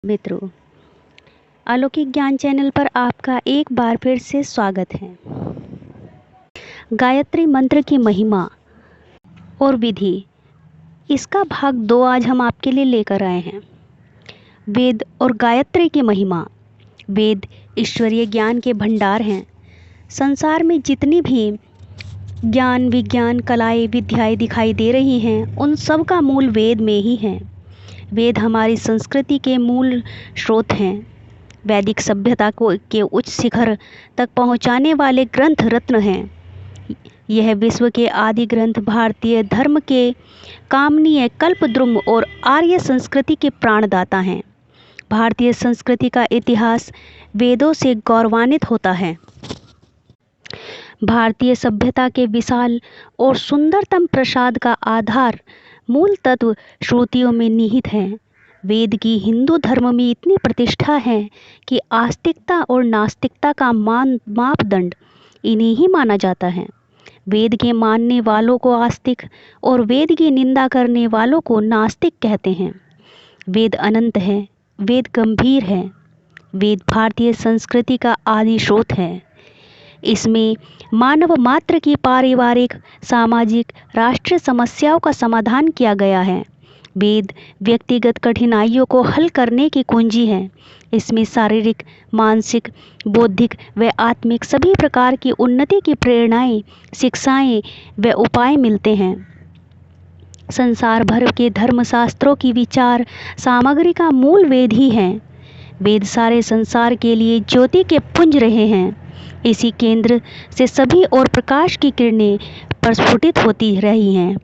मित्रों, अलौकिक ज्ञान चैनल पर आपका एक बार फिर से स्वागत है। गायत्री मंत्र की महिमा और विधि, इसका भाग 2 आज हम आपके लिए लेकर आए हैं। वेद और गायत्री की महिमा। वेद ईश्वरीय ज्ञान के भंडार हैं। संसार में जितनी भी ज्ञान, विज्ञान, कलाएं, विद्याएं दिखाई दे रही हैं, उन सब का मूल वेद में ही है। वेद हमारी संस्कृति के मूल स्रोत हैं। वैदिक सभ्यता को के उच्च शिखर तक पहुंचाने वाले ग्रंथ रत्न हैं। यह विश्व के आदि ग्रंथ भारतीय धर्म के कामनीय, कल्पद्रुम और आर्य संस्कृति के प्राणदाता हैं। भारतीय संस्कृति का इतिहास वेदों से गौरवान्वित होता है। भारतीय सभ्यता के विशाल और सुंदरतम प्रसाद का आधार मूल तत्व श्रुतियों में निहित है। वेद की हिंदू धर्म में इतनी प्रतिष्ठा है कि आस्तिकता और नास्तिकता का मापदंड इन्हें ही माना जाता है। वेद के मानने वालों को आस्तिक और वेद की निंदा करने वालों को नास्तिक कहते हैं। वेद अनंत है, वेद गंभीर है। वेद भारतीय संस्कृति का आदि स्रोत है। इसमें मानव मात्र की पारिवारिक, सामाजिक, राष्ट्रीय समस्याओं का समाधान किया गया है। वेद व्यक्तिगत कठिनाइयों को हल करने की कुंजी है। इसमें शारीरिक, मानसिक, बौद्धिक व आत्मिक सभी प्रकार की उन्नति की प्रेरणाएं, शिक्षाएं व उपाय मिलते हैं। संसार भर के धर्मशास्त्रों की विचार सामग्री का मूल वेद ही है। वेद सारे संसार के लिए ज्योति के पुंज रहे हैं। इसी केंद्र से सभी और प्रकाश की किरणें प्रस्फुटित होती रही हैं।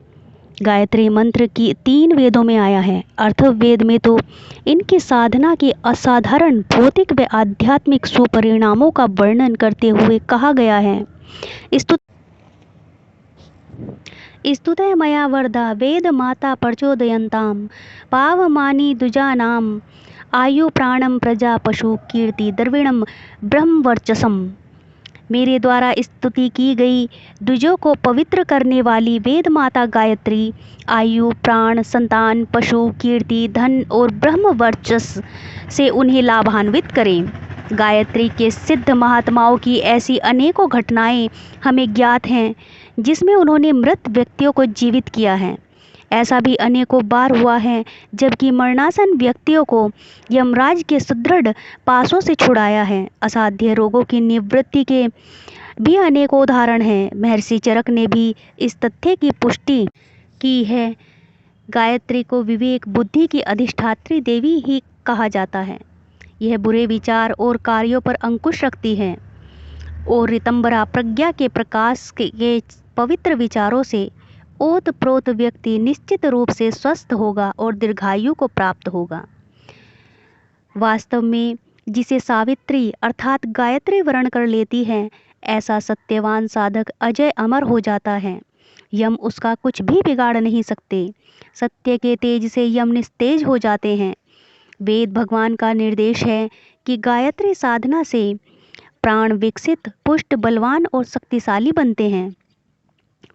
गायत्री मंत्र की 3 वेदों में आया है। अथर्ववेद में तो इनकी साधना के असाधारण भौतिक व आध्यात्मिक सुपरिणामों का वर्णन करते हुए कहा गया है, स्तुते मया वरदा वेद माता प्रचोदयन्ताम पावमानी दुजानाम आयु प्राणम प्रजा पशु कीर्ति द्रविणम ब्रह्मवर्चसम। मेरे द्वारा स्तुति की गई द्विजों को पवित्र करने वाली वेद माता गायत्री आयु, प्राण, संतान, पशु, कीर्ति, धन और ब्रह्म वर्चस से उन्हें लाभान्वित करें। गायत्री के सिद्ध महात्माओं की ऐसी अनेकों घटनाएं हमें ज्ञात हैं जिसमें उन्होंने मृत व्यक्तियों को जीवित किया है। ऐसा भी अनेकों बार हुआ है जबकि मरणासन व्यक्तियों को यमराज के सुदृढ़ पासों से छुड़ाया है। असाध्य रोगों की निवृत्ति के भी अनेकों उदाहरण हैं। महर्षि चरक ने भी इस तथ्य की पुष्टि की है। गायत्री को विवेक, बुद्धि की अधिष्ठात्री देवी ही कहा जाता है। यह बुरे विचार और कार्यों पर अंकुश रखती है और ऋतंबरा प्रज्ञा के प्रकाश के पवित्र विचारों से ओतप्रोत व्यक्ति निश्चित रूप से स्वस्थ होगा और दीर्घायु को प्राप्त होगा। वास्तव में जिसे सावित्री अर्थात गायत्री वर्ण कर लेती है, ऐसा सत्यवान साधक अजय अमर हो जाता है। यम उसका कुछ भी बिगाड़ नहीं सकते। सत्य के तेज से यम निस्तेज हो जाते हैं। वेद भगवान का निर्देश है कि गायत्री साधना से प्राण विकसित, पुष्ट, बलवान और शक्तिशाली बनते हैं।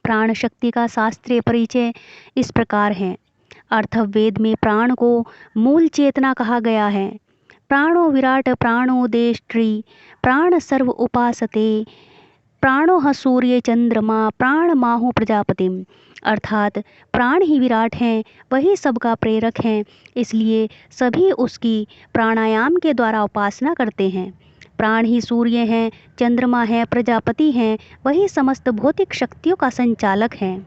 प्राण शक्ति का शास्त्रीय परिचय इस प्रकार है। अथर्ववेद में प्राण को मूल चेतना कहा गया है। प्राणो विराट प्राणो देष्ट्री प्राण सर्व उपासते प्राणो सूर्य चंद्रमा प्राण माहु प्रजापतिम। अर्थात प्राण ही विराट हैं, वही सबका प्रेरक हैं, इसलिए सभी उसकी प्राणायाम के द्वारा उपासना करते हैं। प्राण ही सूर्य हैं, चंद्रमा है, प्रजापति हैं, वही समस्त भौतिक शक्तियों का संचालक हैं।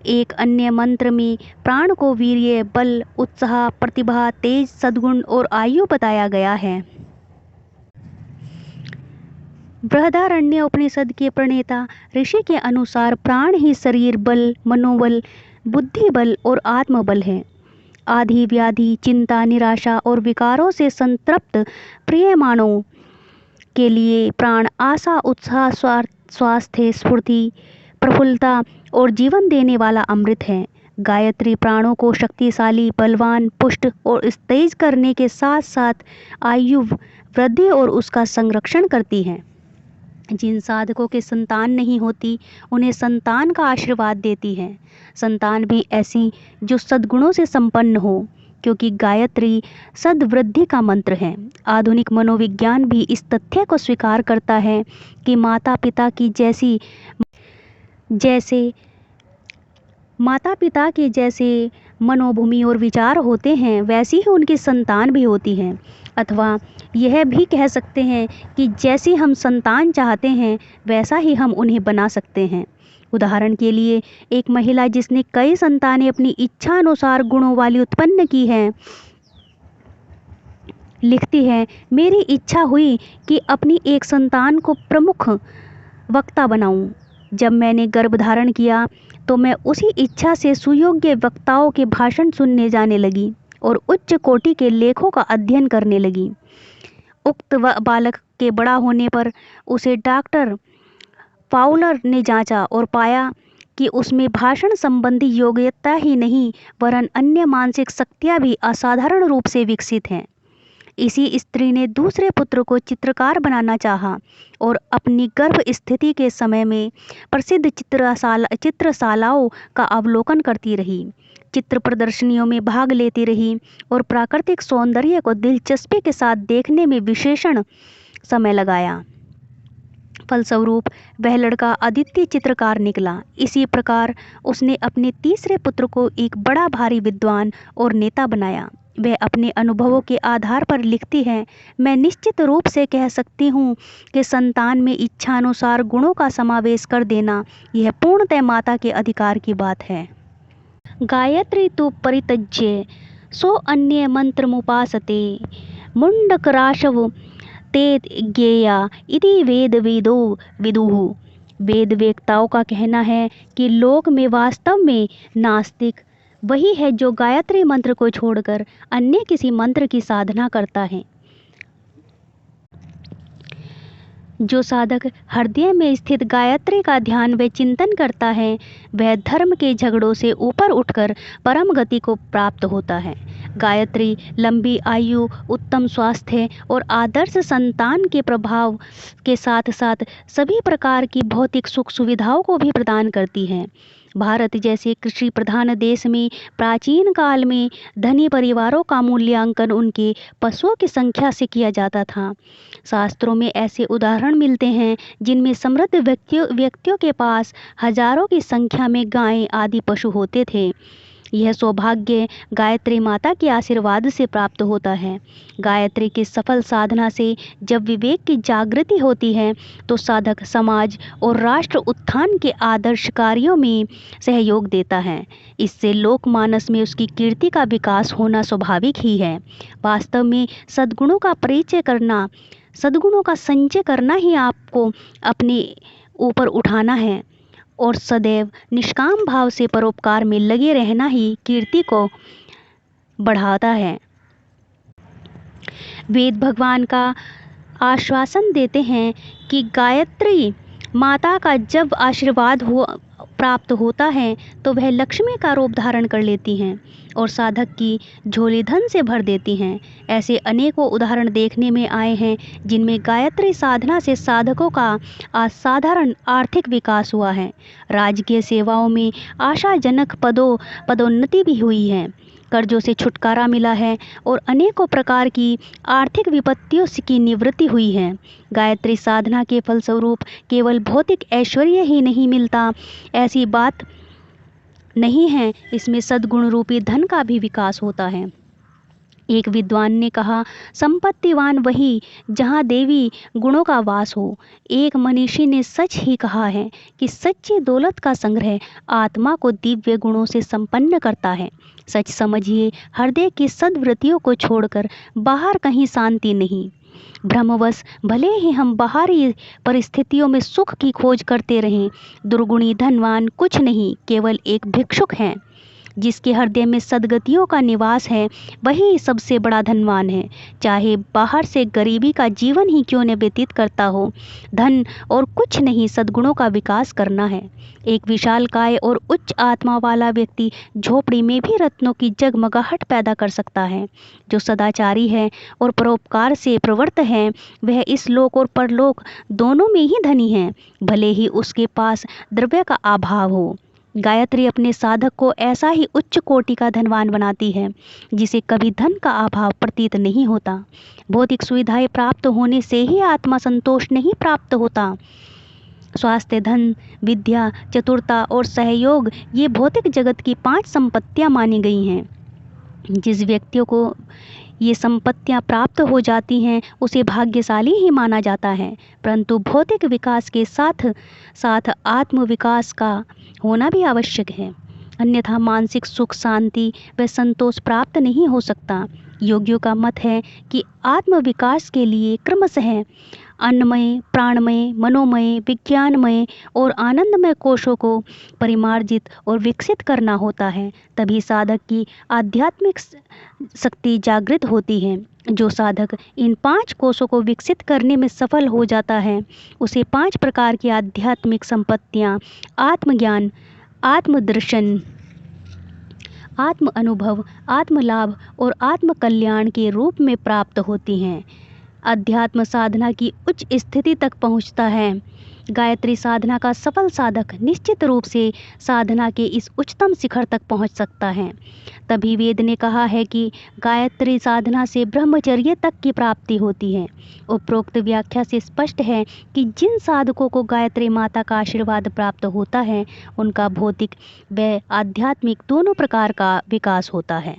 एक अन्य मंत्र में प्राण को वीर्य, बल, उत्साह, प्रतिभा, तेज, सद्गुण और आयु बताया गया है। बृहदारण्य उपनिषद के प्रणेता ऋषि के अनुसार प्राण ही शरीर बल, मनोबल, बुद्धि बल और आत्मबल है। आदि व्याधि, चिंता, निराशा और विकारों से संतृप्त प्रियमाणों के लिए प्राण आशा, उत्साह, स्वास्थ्य, स्फूर्ति, प्रफुल्लता और जीवन देने वाला अमृत है। गायत्री प्राणों को शक्तिशाली, बलवान, पुष्ट और तेज करने के साथ साथ आयु वृद्धि और उसका संरक्षण करती है। जिन साधकों के संतान नहीं होती, उन्हें संतान का आशीर्वाद देती है। संतान भी ऐसी जो सद्गुणों से संपन्न हो, क्योंकि गायत्री सद्वृद्धि का मंत्र है। आधुनिक मनोविज्ञान भी इस तथ्य को स्वीकार करता है कि माता पिता की जैसे मनोभूमि और विचार होते हैं, वैसी ही उनकी संतान भी होती है। अथवा यह भी कह सकते हैं कि जैसी हम संतान चाहते हैं वैसा ही हम उन्हें बना सकते हैं। उदाहरण के लिए, एक महिला जिसने कई संतानें अपनी इच्छा अनुसार गुणों वाली उत्पन्न की हैं, लिखती है, मेरी इच्छा हुई कि अपनी एक संतान को प्रमुख वक्ता बनाऊं। जब मैंने गर्भ धारण किया तो मैं उसी इच्छा से सुयोग्य वक्ताओं के भाषण सुनने जाने लगी और उच्च कोटि के लेखों का अध्ययन करने लगी। उक्त बालक के बड़ा होने पर उसे डॉक्टर फाउलर ने जांचा और पाया कि उसमें भाषण संबंधी योग्यता ही नहीं वरन अन्य मानसिक शक्तियाँ भी असाधारण रूप से विकसित हैं। इसी स्त्री ने दूसरे पुत्र को चित्रकार बनाना चाहा और अपनी गर्भ स्थिति के समय में प्रसिद्ध चित्रशालाओं का अवलोकन करती रही, चित्र प्रदर्शनियों में भाग लेती रही और प्राकृतिक सौंदर्य को दिलचस्पी के साथ देखने में विशेषण समय लगाया। फलस्वरूप वह लड़का अद्वितीय चित्रकार निकला। इसी प्रकार उसने अपने तीसरे पुत्र को एक बड़ा भारी विद्वान और नेता बनाया। वह अपने अनुभवों के आधार पर लिखती है, मैं निश्चित रूप से कह सकती हूँ कि संतान में इच्छानुसार गुणों का समावेश कर देना यह पूर्णतः माता के अधिकार की बात है। गायत्री तु परित्यज्य सो अन्य मंत्रमुपासते मुंडकराशव ते ज्ञेया इति विदुः। वेद वेत्ताओं का कहना है कि लोक में वास्तव में नास्तिक वही है जो गायत्री मंत्र को छोड़कर अन्य किसी मंत्र की साधना करता है। जो साधक हृदय में स्थित गायत्री का ध्यान व चिंतन करता है वह धर्म के झगड़ों से ऊपर उठकर परम गति को प्राप्त होता है। गायत्री लंबी आयु, उत्तम स्वास्थ्य और आदर्श संतान के प्रभाव के साथ साथ सभी प्रकार की भौतिक सुख सुविधाओं को भी प्रदान करती है। भारत जैसे कृषि प्रधान देश में प्राचीन काल में धनी परिवारों का मूल्यांकन उनके पशुओं की संख्या से किया जाता था। शास्त्रों में ऐसे उदाहरण मिलते हैं जिनमें समृद्ध व्यक्तियों के पास हजारों की संख्या में गायें आदि पशु होते थे। यह सौभाग्य गायत्री माता के आशीर्वाद से प्राप्त होता है। गायत्री की सफल साधना से जब विवेक की जागृति होती है तो साधक समाज और राष्ट्र उत्थान के आदर्श कार्यों में सहयोग देता है। इससे लोकमानस में उसकी कीर्ति का विकास होना स्वाभाविक ही है। वास्तव में सद्गुणों का परिचय करना, सद्गुणों का संचय करना ही आपको अपने ऊपर उठाना है और सदैव निष्काम भाव से परोपकार में लगे रहना ही कीर्ति को बढ़ाता है। वेद भगवान का आश्वासन देते हैं कि गायत्री माता का जब आशीर्वाद प्राप्त होता है तो वह लक्ष्मी का रूप धारण कर लेती हैं और साधक की झोली धन से भर देती हैं। ऐसे अनेकों उदाहरण देखने में आए हैं जिनमें गायत्री साधना से साधकों का असाधारण आर्थिक विकास हुआ है। राजकीय सेवाओं में आशाजनक पदोन्नति भी हुई है, कर्जों से छुटकारा मिला है और अनेकों प्रकार की आर्थिक विपत्तियों की निवृत्ति हुई है। गायत्री साधना के फलस्वरूप केवल भौतिक ऐश्वर्य ही नहीं मिलता, ऐसी बात नहीं है, इसमें सद्गुण रूपी धन का भी विकास होता है। एक विद्वान ने कहा, संपत्तिवान वही जहाँ देवी गुणों का वास हो। एक मनीषी ने सच ही कहा है कि सच्ची दौलत का संग्रह आत्मा को दिव्य गुणों से संपन्न करता है। सच समझिए, हृदय की सद्वृत्तियों को छोड़कर बाहर कहीं शांति नहीं। भ्रमवश भले ही हम बाहरी परिस्थितियों में सुख की खोज करते रहें, दुर्गुणी धनवान कुछ नहीं, केवल एक भिक्षुक है। जिसके हृदय में सद्गतियों का निवास है वही सबसे बड़ा धनवान है, चाहे बाहर से गरीबी का जीवन ही क्यों न व्यतीत करता हो। धन और कुछ नहीं, सद्गुणों का विकास करना है। एक विशालकाय और उच्च आत्मा वाला व्यक्ति झोपड़ी में भी रत्नों की जगमगाहट पैदा कर सकता है। जो सदाचारी है और परोपकार से प्रवृत्त है वह इस लोक और परलोक दोनों में ही धनी है, भले ही उसके पास द्रव्य का अभाव हो। गायत्री अपने साधक को ऐसा ही उच्च कोटि का धनवान बनाती है जिसे कभी धन का अभाव प्रतीत नहीं होता। भौतिक सुविधाएं प्राप्त होने से ही आत्मा संतोष नहीं प्राप्त होता। स्वास्थ्य, धन, विद्या, चतुरता और सहयोग ये भौतिक जगत की 5 संपत्तियां मानी गई हैं। जिस व्यक्तियों को ये संपत्तियां प्राप्त हो जाती हैं उसे भाग्यशाली ही माना जाता है, परंतु भौतिक विकास के साथ साथ आत्म विकास का होना भी आवश्यक है, अन्यथा मानसिक सुख, शांति व संतोष प्राप्त नहीं हो सकता। योगियों का मत है कि आत्म विकास के लिए क्रमशः अन्नमय, प्राणमय, मनोमय, विज्ञानमय और आनंदमय कोशों को परिमार्जित और विकसित करना होता है, तभी साधक की आध्यात्मिक शक्ति जागृत होती है। जो साधक इन 5 कोशों को विकसित करने में सफल हो जाता है उसे 5 प्रकार की आध्यात्मिक संपत्तियां आत्मज्ञान, आत्मदर्शन, आत्म अनुभव, आत्मलाभ और आत्म कल्याण के रूप में प्राप्त होती हैं। अध्यात्म साधना की उच्च स्थिति तक पहुंचता है। गायत्री साधना का सफल साधक निश्चित रूप से साधना के इस उच्चतम शिखर तक पहुंच सकता है। तभी वेद ने कहा है कि गायत्री साधना से ब्रह्मचर्य तक की प्राप्ति होती है। उपरोक्त व्याख्या से स्पष्ट है कि जिन साधकों को गायत्री माता का आशीर्वाद प्राप्त होता है उनका भौतिक व आध्यात्मिक दोनों प्रकार का विकास होता है।